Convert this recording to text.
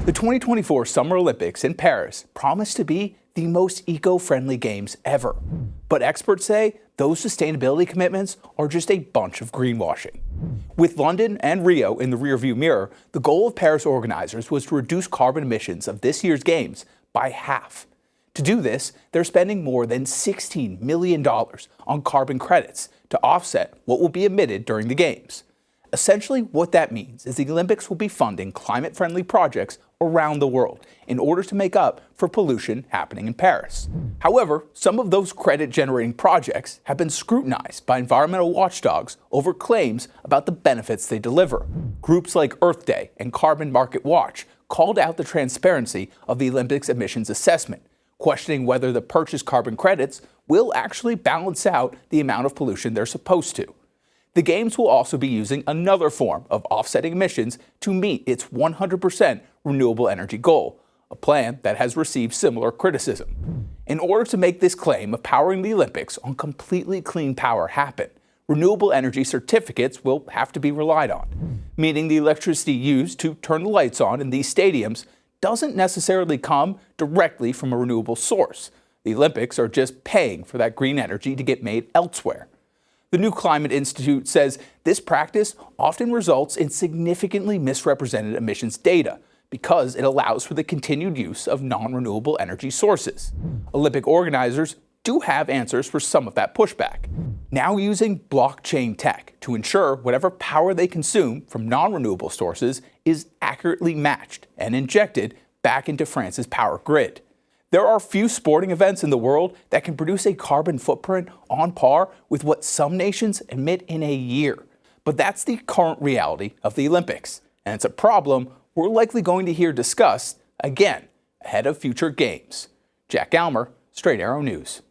The 2024 Summer Olympics in Paris promise to be the most eco-friendly games ever. But experts say those sustainability commitments are just a bunch of greenwashing. With London and Rio in the rearview mirror, the goal of Paris organizers was to reduce carbon emissions of this year's games by half. To do this, they're spending more than $16 million on carbon credits to offset what will be emitted during the games. Essentially, what that means is the Olympics will be funding climate-friendly projects around the world in order to make up for pollution happening in Paris. However, some of those credit-generating projects have been scrutinized by environmental watchdogs over claims about the benefits they deliver. Groups like Earth Day and Carbon Market Watch called out the transparency of the Olympics emissions assessment, questioning whether the purchased carbon credits will actually balance out the amount of pollution they're supposed to. The Games will also be using another form of offsetting emissions to meet its 100% renewable energy goal, a plan that has received similar criticism. In order to make this claim of powering the Olympics on completely clean power happen, renewable energy certificates will have to be relied on, meaning the electricity used to turn the lights on in these stadiums doesn't necessarily come directly from a renewable source. The Olympics are just paying for that green energy to get made elsewhere. The New Climate Institute says this practice often results in significantly misrepresented emissions data because it allows for the continued use of non-renewable energy sources. Olympic organizers do have answers for some of that pushback, now using blockchain tech to ensure whatever power they consume from non-renewable sources is accurately matched and injected back into France's power grid. There are few sporting events in the world that can produce a carbon footprint on par with what some nations emit in a year. But that's the current reality of the Olympics, and it's a problem we're likely going to hear discussed again ahead of future games. Jack Almer, Straight Arrow News.